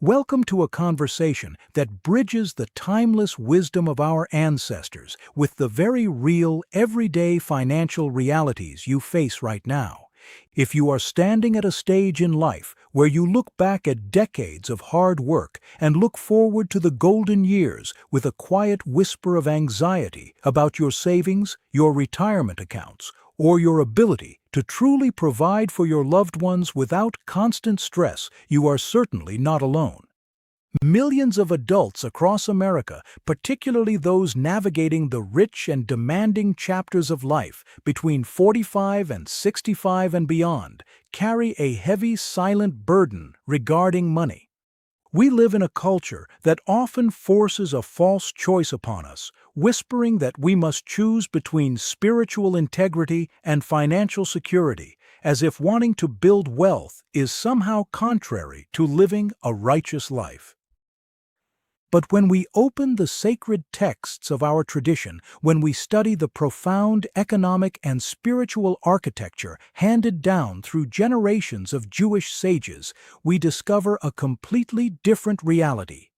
Welcome to a conversation that bridges the timeless wisdom of our ancestors with the very real, everyday financial realities you face right now. If you are standing at a stage in life where you look back at decades of hard work and look forward to the golden years with a quiet whisper of anxiety about your savings, your retirement accounts, or your ability to truly provide for your loved ones without constant stress, you are certainly not alone. Millions of adults across America, particularly those navigating the rich and demanding chapters of life between 45 and 65 and beyond, carry a heavy, silent burden regarding money. We live in a culture that often forces a false choice upon us, whispering that we must choose between spiritual integrity and financial security, as if wanting to build wealth is somehow contrary to living a righteous life. But when we open the sacred texts of our tradition, when we study the profound economic and spiritual architecture handed down through generations of Jewish sages, we discover a completely different reality.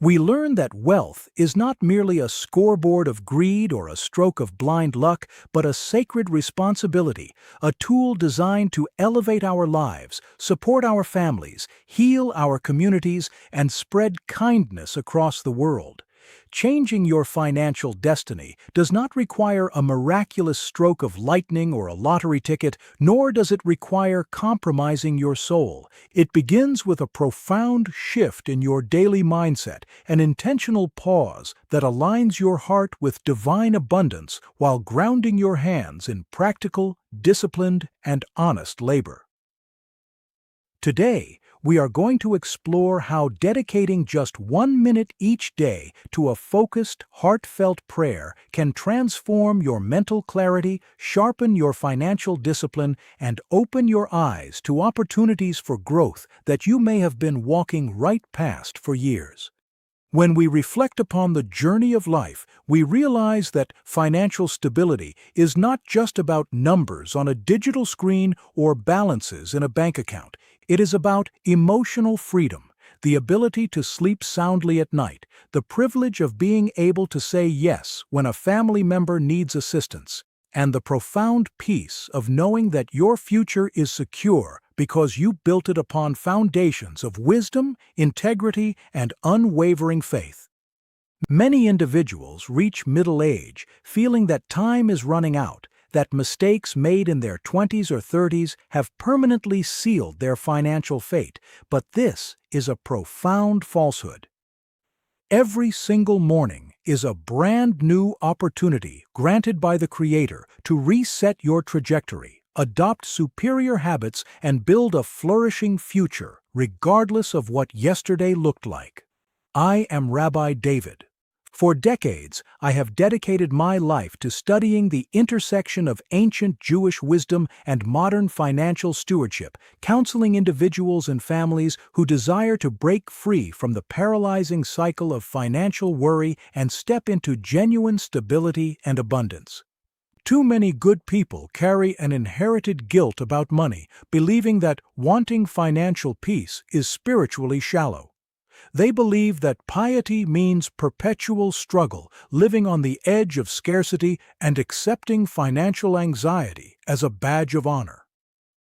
We learn that wealth is not merely a scoreboard of greed or a stroke of blind luck, but a sacred responsibility, a tool designed to elevate our lives, support our families, heal our communities, and spread kindness across the world. Changing your financial destiny does not require a miraculous stroke of lightning or a lottery ticket, nor does it require compromising your soul. It begins with a profound shift in your daily mindset, an intentional pause that aligns your heart with divine abundance while grounding your hands in practical, disciplined, and honest labor. Today, we are going to explore how dedicating just 1 minute each day to a focused, heartfelt prayer can transform your mental clarity, sharpen your financial discipline, and open your eyes to opportunities for growth that you may have been walking right past for years. When we reflect upon the journey of life, we realize that financial stability is not just about numbers on a digital screen or balances in a bank account. It is about emotional freedom, the ability to sleep soundly at night, the privilege of being able to say yes when a family member needs assistance, and the profound peace of knowing that your future is secure because you built it upon foundations of wisdom, integrity, and unwavering faith. Many individuals reach middle age feeling that time is running out, that mistakes made in their 20s or 30s have permanently sealed their financial fate, but this is a profound falsehood. Every single morning is a brand new opportunity granted by the Creator to reset your trajectory, adopt superior habits, and build a flourishing future, regardless of what yesterday looked like. I am Rabbi David. For decades, I have dedicated my life to studying the intersection of ancient Jewish wisdom and modern financial stewardship, counseling individuals and families who desire to break free from the paralyzing cycle of financial worry and step into genuine stability and abundance. Too many good people carry an inherited guilt about money, believing that wanting financial peace is spiritually shallow. They believe that piety means perpetual struggle, living on the edge of scarcity, and accepting financial anxiety as a badge of honor.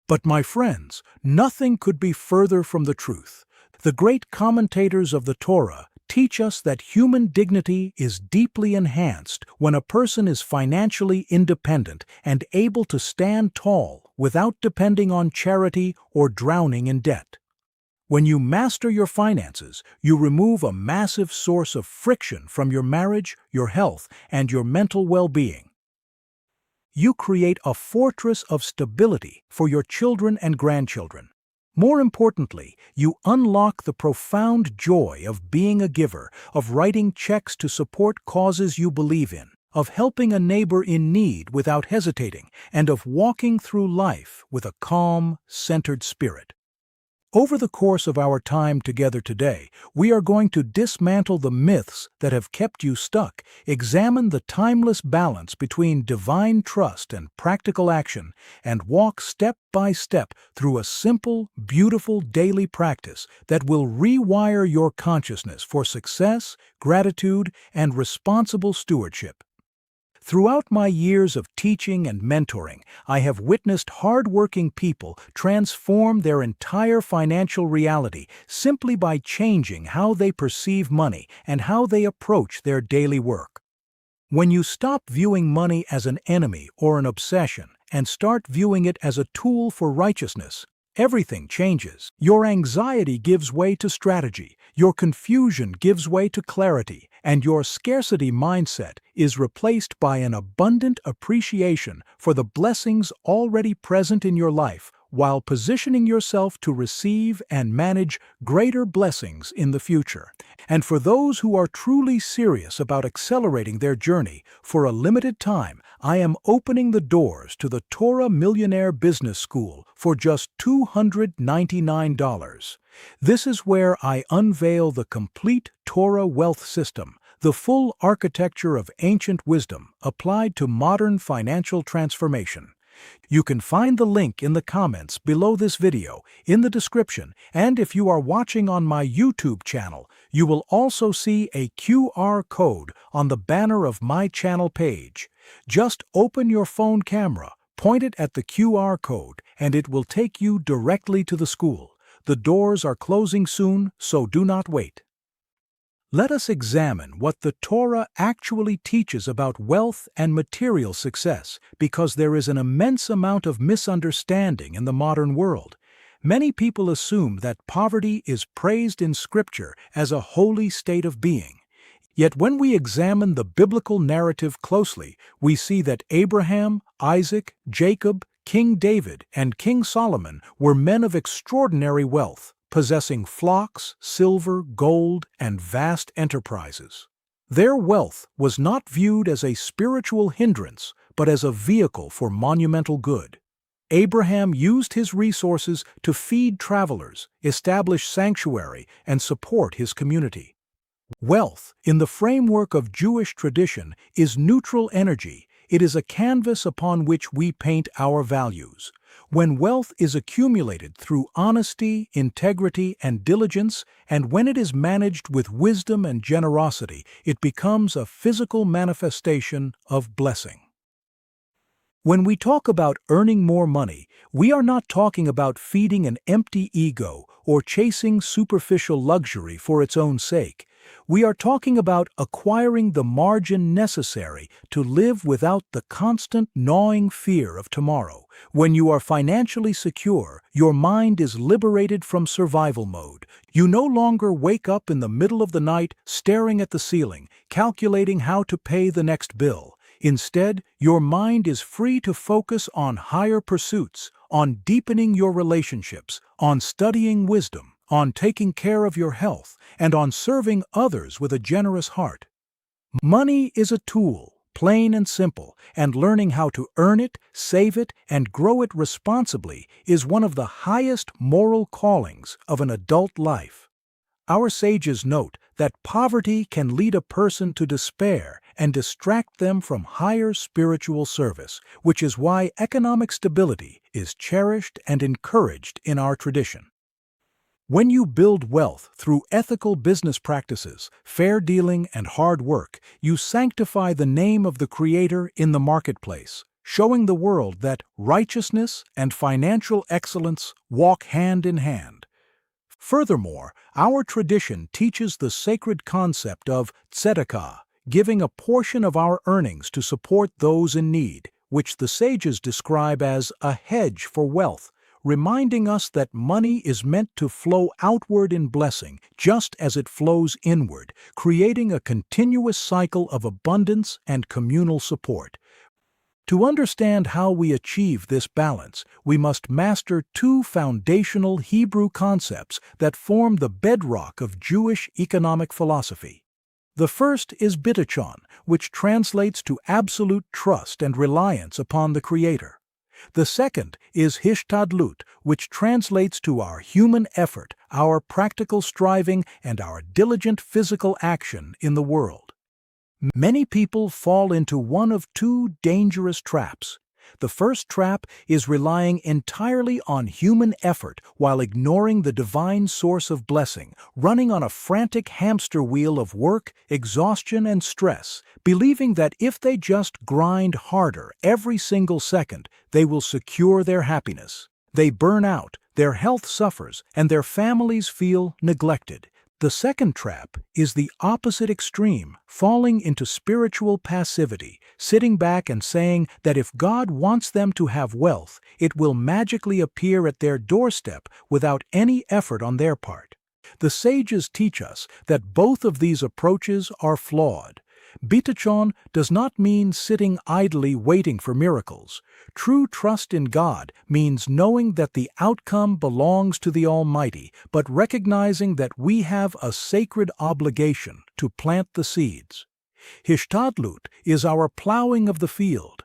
But my friends, nothing could be further from the truth. The great commentators of the Torah teach us that human dignity is deeply enhanced when a person is financially independent and able to stand tall without depending on charity or drowning in debt. When you master your finances, you remove a massive source of friction from your marriage, your health, and your mental well-being. You create a fortress of stability for your children and grandchildren. More importantly, you unlock the profound joy of being a giver, of writing checks to support causes you believe in, of helping a neighbor in need without hesitating, and of walking through life with a calm, centered spirit. Over the course of our time together today, we are going to dismantle the myths that have kept you stuck, examine the timeless balance between divine trust and practical action, and walk step by step through a simple, beautiful daily practice that will rewire your consciousness for success, gratitude, and responsible stewardship. Throughout my years of teaching and mentoring, I have witnessed hardworking people transform their entire financial reality simply by changing how they perceive money and how they approach their daily work. When you stop viewing money as an enemy or an obsession and start viewing it as a tool for righteousness, everything changes. Your anxiety gives way to strategy, your confusion gives way to clarity, and your scarcity mindset is replaced by an abundant appreciation for the blessings already present in your life, while positioning yourself to receive and manage greater blessings in the future. And for those who are truly serious about accelerating their journey, for a limited time, I am opening the doors to the Torah Millionaire Business School for just $299. This is where I unveil the complete Torah wealth system, the full architecture of ancient wisdom applied to modern financial transformation. You can find the link in the comments below this video, in the description, and if you are watching on my YouTube channel, you will also see a QR code on the banner of my channel page. Just open your phone camera, point it at the QR code, and it will take you directly to the school. The doors are closing soon, so do not wait. Let us examine what the Torah actually teaches about wealth and material success, because there is an immense amount of misunderstanding in the modern world. Many people assume that poverty is praised in Scripture as a holy state of being. Yet when we examine the biblical narrative closely, we see that Abraham, Isaac, Jacob, King David, and King Solomon were men of extraordinary wealth, possessing flocks, silver, gold, and vast enterprises. Their wealth was not viewed as a spiritual hindrance, but as a vehicle for monumental good. Abraham used his resources to feed travelers, establish sanctuary, and support his community. Wealth, in the framework of Jewish tradition, is neutral energy. It is a canvas upon which we paint our values. When wealth is accumulated through honesty, integrity, and diligence, and when it is managed with wisdom and generosity, it becomes a physical manifestation of blessing. When we talk about earning more money, we are not talking about feeding an empty ego or chasing superficial luxury for its own sake. We are talking about acquiring the margin necessary to live without the constant gnawing fear of tomorrow. When you are financially secure, your mind is liberated from survival mode. You no longer wake up in the middle of the night staring at the ceiling, calculating how to pay the next bill. Instead, your mind is free to focus on higher pursuits, on deepening your relationships, on studying wisdom, on taking care of your health, and on serving others with a generous heart. Money is a tool, plain and simple, and learning how to earn it, save it, and grow it responsibly is one of the highest moral callings of an adult life. Our sages note that poverty can lead a person to despair and distract them from higher spiritual service, which is why economic stability is cherished and encouraged in our tradition. When you build wealth through ethical business practices, fair dealing, and hard work, you sanctify the name of the Creator in the marketplace, showing the world that righteousness and financial excellence walk hand in hand. Furthermore, our tradition teaches the sacred concept of tzedakah, giving a portion of our earnings to support those in need, which the sages describe as a hedge for wealth, reminding us that money is meant to flow outward in blessing just as it flows inward, creating a continuous cycle of abundance and communal support. To understand how we achieve this balance, we must master two foundational Hebrew concepts that form the bedrock of Jewish economic philosophy. The first is bitachon, which translates to absolute trust and reliance upon the Creator. The second is hishtadlut, which translates to our human effort, our practical striving, and our diligent physical action in the world. Many people fall into one of two dangerous traps. The first trap is relying entirely on human effort while ignoring the divine source of blessing, running on a frantic hamster wheel of work, exhaustion, and stress, believing that if they just grind harder every single second, they will secure their happiness. They burn out, their health suffers, and their families feel neglected. The second trap is the opposite extreme, falling into spiritual passivity, sitting back and saying that if God wants them to have wealth, it will magically appear at their doorstep without any effort on their part. The sages teach us that both of these approaches are flawed. Bitachon does not mean sitting idly waiting for miracles. True trust in God means knowing that the outcome belongs to the Almighty, but recognizing that we have a sacred obligation to plant the seeds. Hishtadlut is our plowing of the field.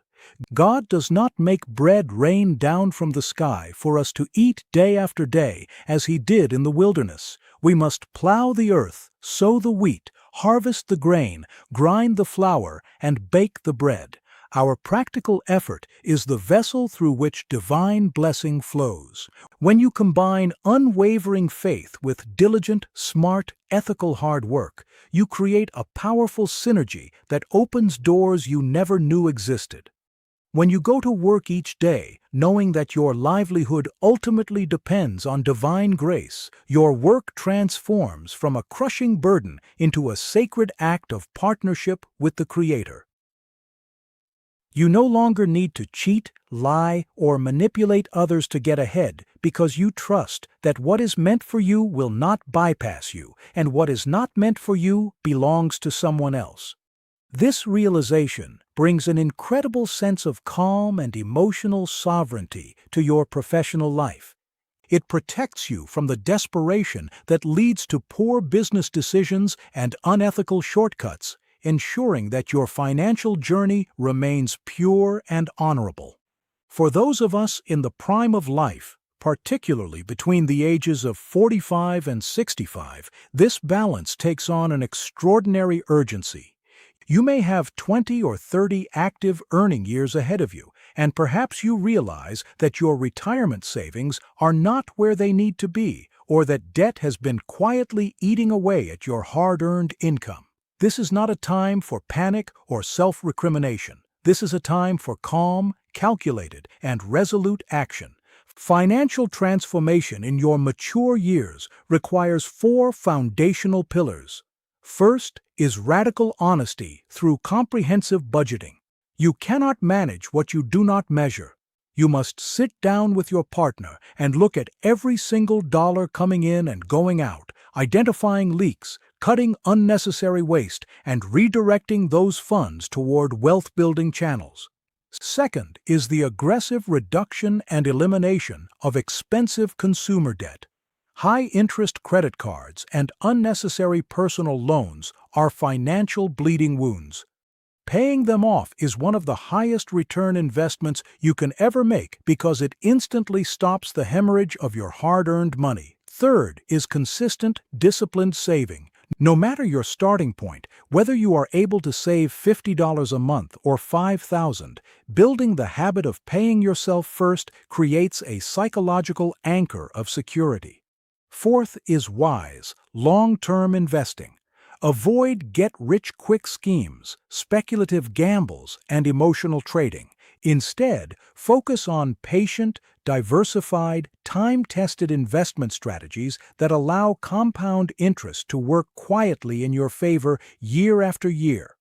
God does not make bread rain down from the sky for us to eat day after day, as He did in the wilderness. We must plow the earth, sow the wheat, harvest the grain, grind the flour, and bake the bread. Our practical effort is the vessel through which divine blessing flows. When you combine unwavering faith with diligent, smart, ethical hard work, you create a powerful synergy that opens doors you never knew existed. When you go to work each day, knowing that your livelihood ultimately depends on divine grace, your work transforms from a crushing burden into a sacred act of partnership with the Creator. You no longer need to cheat, lie, or manipulate others to get ahead because you trust that what is meant for you will not bypass you, and what is not meant for you belongs to someone else. This realization brings an incredible sense of calm and emotional sovereignty to your professional life. It protects you from the desperation that leads to poor business decisions and unethical shortcuts, ensuring that your financial journey remains pure and honorable. For those of us in the prime of life, particularly between the ages of 45 and 65, this balance takes on an extraordinary urgency. You may have 20 or 30 active earning years ahead of you, and perhaps you realize that your retirement savings are not where they need to be, or that debt has been quietly eating away at your hard-earned income. This is not a time for panic or self-recrimination. This is a time for calm, calculated, and resolute action. Financial transformation in your mature years requires 4 foundational pillars. First is radical honesty through comprehensive budgeting. You cannot manage what you do not measure. You must sit down with your partner and look at every single dollar coming in and going out, identifying leaks, cutting unnecessary waste, and redirecting those funds toward wealth-building channels. Second is the aggressive reduction and elimination of expensive consumer debt. High-interest credit cards and unnecessary personal loans are financial bleeding wounds. Paying them off is one of the highest return investments you can ever make because it instantly stops the hemorrhage of your hard-earned money. Third is consistent, disciplined saving. No matter your starting point, whether you are able to save $50 a month or $5,000, building the habit of paying yourself first creates a psychological anchor of security. Fourth is wise, long-term investing. Avoid get-rich-quick schemes, speculative gambles, and emotional trading. Instead, focus on patient, diversified, time-tested investment strategies that allow compound interest to work quietly in your favor year after year.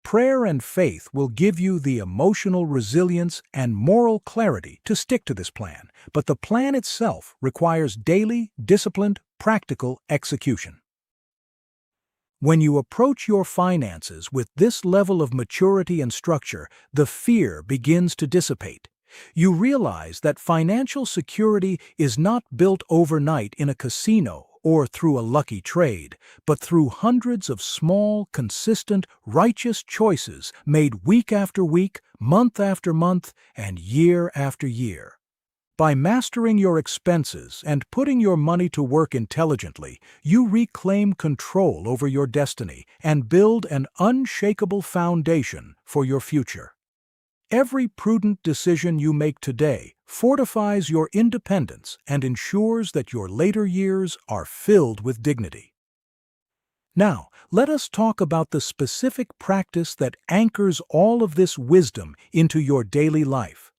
Prayer and faith will give you the emotional resilience and moral clarity to stick to this plan, but the plan itself requires daily, disciplined, practical execution. When you approach your finances with this level of maturity and structure, the fear begins to dissipate. You realize that financial security is not built overnight in a casino or through a lucky trade, but through hundreds of small, consistent, righteous choices made week after week, month after month, and year after year. By mastering your expenses and putting your money to work intelligently, you reclaim control over your destiny and build an unshakable foundation for your future. Every prudent decision you make today fortifies your independence and ensures that your later years are filled with dignity. Now, let us talk about the specific practice that anchors all of this wisdom into your daily life.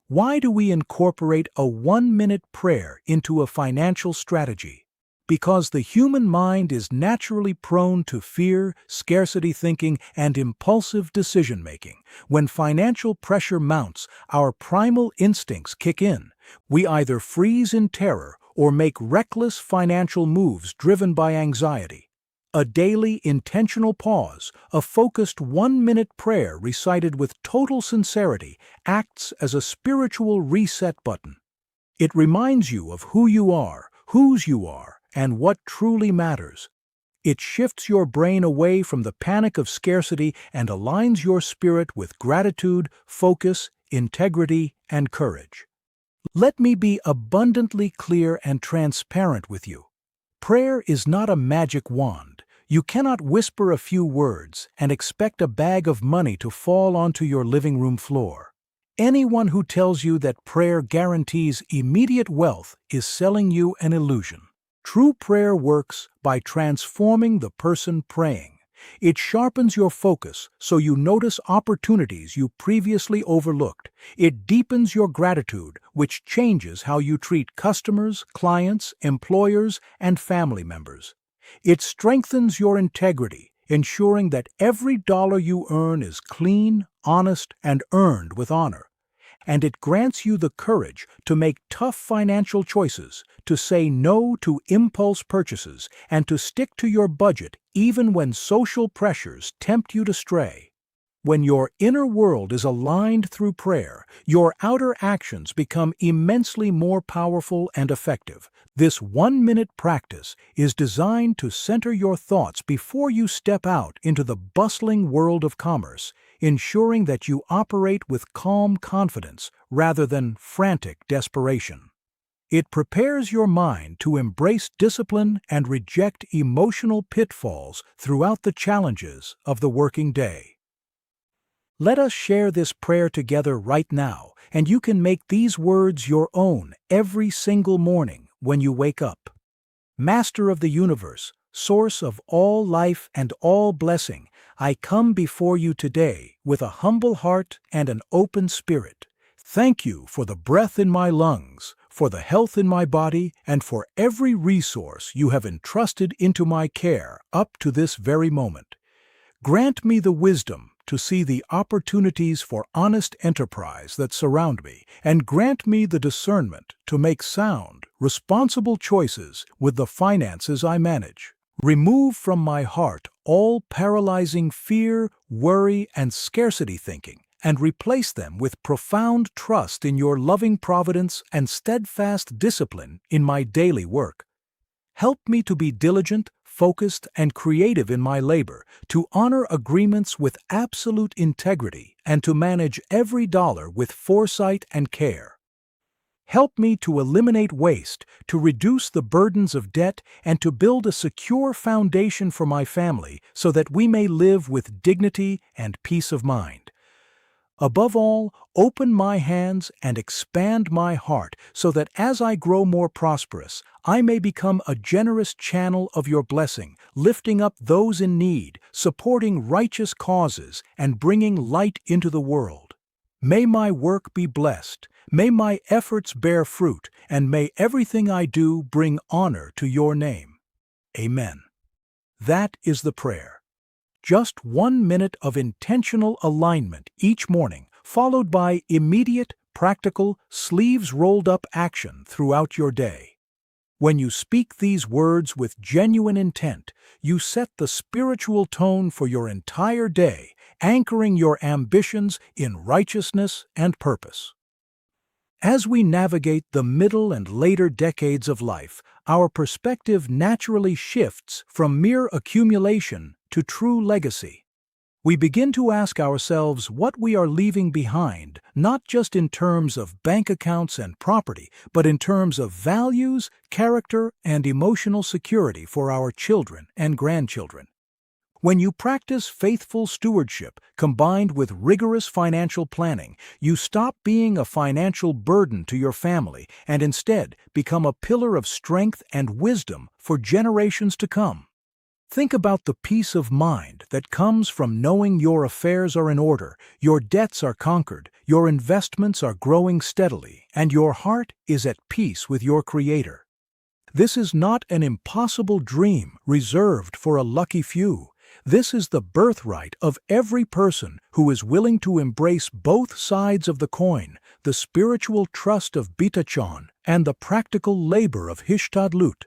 Why do we incorporate a 1-minute prayer into a financial strategy? Because the human mind is naturally prone to fear, scarcity thinking, and impulsive decision-making. When financial pressure mounts, our primal instincts kick in. We either freeze in terror or make reckless financial moves driven by anxiety. A daily intentional pause, a focused 1-minute prayer recited with total sincerity, acts as a spiritual reset button. It reminds you of who you are, whose you are, and what truly matters. It shifts your brain away from the panic of scarcity and aligns your spirit with gratitude, focus, integrity, and courage. Let me be abundantly clear and transparent with you. Prayer is not a magic wand. You cannot whisper a few words and expect a bag of money to fall onto your living room floor. Anyone who tells you that prayer guarantees immediate wealth is selling you an illusion. True prayer works by transforming the person praying. It sharpens your focus so you notice opportunities you previously overlooked. It deepens your gratitude, which changes how you treat customers, clients, employers, and family members. It strengthens your integrity, ensuring that every dollar you earn is clean, honest, and earned with honor. And it grants you the courage to make tough financial choices, to say no to impulse purchases, and to stick to your budget even when social pressures tempt you to stray. When your inner world is aligned through prayer, your outer actions become immensely more powerful and effective. This 1-minute practice is designed to center your thoughts before you step out into the bustling world of commerce, ensuring that you operate with calm confidence rather than frantic desperation. It prepares your mind to embrace discipline and reject emotional pitfalls throughout the challenges of the working day. Let us share this prayer together right now, and you can make these words your own every single morning when you wake up. Master of the universe, source of all life and all blessing, I come before you today with a humble heart and an open spirit. Thank you for the breath in my lungs, for the health in my body, and for every resource you have entrusted into my care up to this very moment. Grant me the wisdom to see the opportunities for honest enterprise that surround me, and grant me the discernment to make sound, responsible choices with the finances I manage. Remove from my heart all paralyzing fear, worry, and scarcity thinking, and replace them with profound trust in your loving providence and steadfast discipline in my daily work. Help me to be diligent, focused, and creative in my labor, to honor agreements with absolute integrity, and to manage every dollar with foresight and care. Help me to eliminate waste, to reduce the burdens of debt, and to build a secure foundation for my family so that we may live with dignity and peace of mind. Above all, open my hands and expand my heart so that as I grow more prosperous, I may become a generous channel of your blessing, lifting up those in need, supporting righteous causes, and bringing light into the world. May my work be blessed, may my efforts bear fruit, and may everything I do bring honor to your name. Amen. That is the prayer. Just 1 minute of intentional alignment each morning, followed by immediate, practical, sleeves-rolled-up action throughout your day. When you speak these words with genuine intent, you set the spiritual tone for your entire day, anchoring your ambitions in righteousness and purpose. As we navigate the middle and later decades of life, our perspective naturally shifts from mere accumulation to true legacy. We begin to ask ourselves what we are leaving behind, not just in terms of bank accounts and property, but in terms of values, character, and emotional security for our children and grandchildren. When you practice faithful stewardship combined with rigorous financial planning, you stop being a financial burden to your family and instead become a pillar of strength and wisdom for generations to come. Think about the peace of mind that comes from knowing your affairs are in order, your debts are conquered, your investments are growing steadily, and your heart is at peace with your Creator. This is not an impossible dream reserved for a lucky few. This is the birthright of every person who is willing to embrace both sides of the coin, the spiritual trust of bitachon and the practical labor of hishtadlut.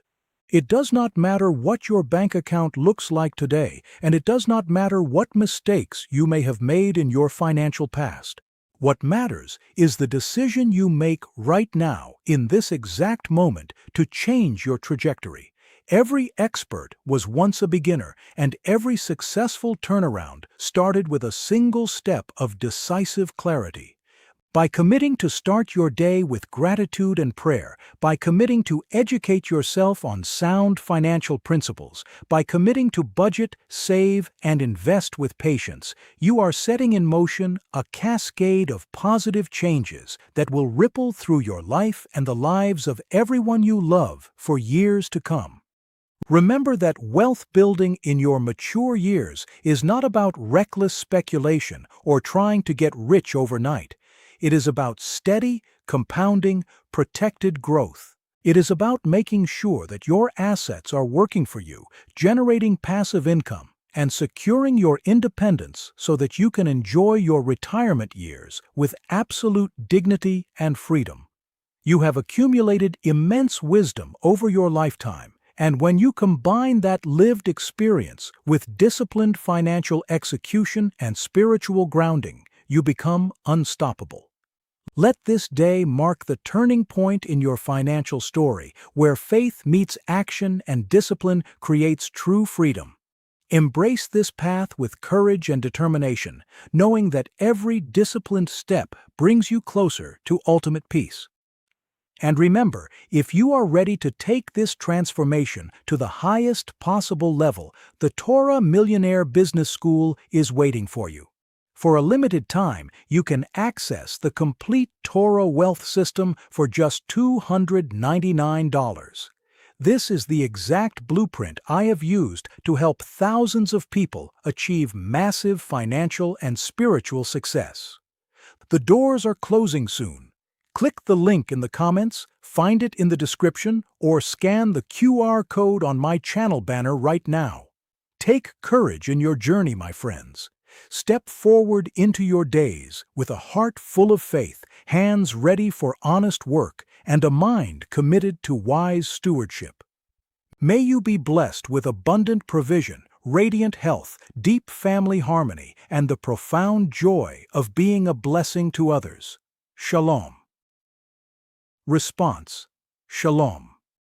It does not matter what your bank account looks like today, and it does not matter what mistakes you may have made in your financial past. What matters is the decision you make right now, in this exact moment, to change your trajectory. Every expert was once a beginner, and every successful turnaround started with a single step of decisive clarity. By committing to start your day with gratitude and prayer, by committing to educate yourself on sound financial principles, by committing to budget, save, and invest with patience, you are setting in motion a cascade of positive changes that will ripple through your life and the lives of everyone you love for years to come. Remember that wealth building in your mature years is not about reckless speculation or trying to get rich overnight. It is about steady, compounding, protected growth. It is about making sure that your assets are working for you, generating passive income, and securing your independence so that you can enjoy your retirement years with absolute dignity and freedom. You have accumulated immense wisdom over your lifetime, and when you combine that lived experience with disciplined financial execution and spiritual grounding, you become unstoppable. Let this day mark the turning point in your financial story, where faith meets action and discipline creates true freedom. Embrace this path with courage and determination, knowing that every disciplined step brings you closer to ultimate peace. And remember, if you are ready to take this transformation to the highest possible level, the Torah Millionaire Business School is waiting for you. For a limited time, you can access the complete Torah wealth system for just $299. This is the exact blueprint I have used to help thousands of people achieve massive financial and spiritual success. The doors are closing soon. Click the link in the comments, find it in the description, or scan the QR code on my channel banner right now. Take courage in your journey, my friends. Step forward into your days with a heart full of faith, hands ready for honest work, and a mind committed to wise stewardship. May you be blessed with abundant provision, radiant health, deep family harmony, and the profound joy of being a blessing to others. Shalom. Response: Shalom.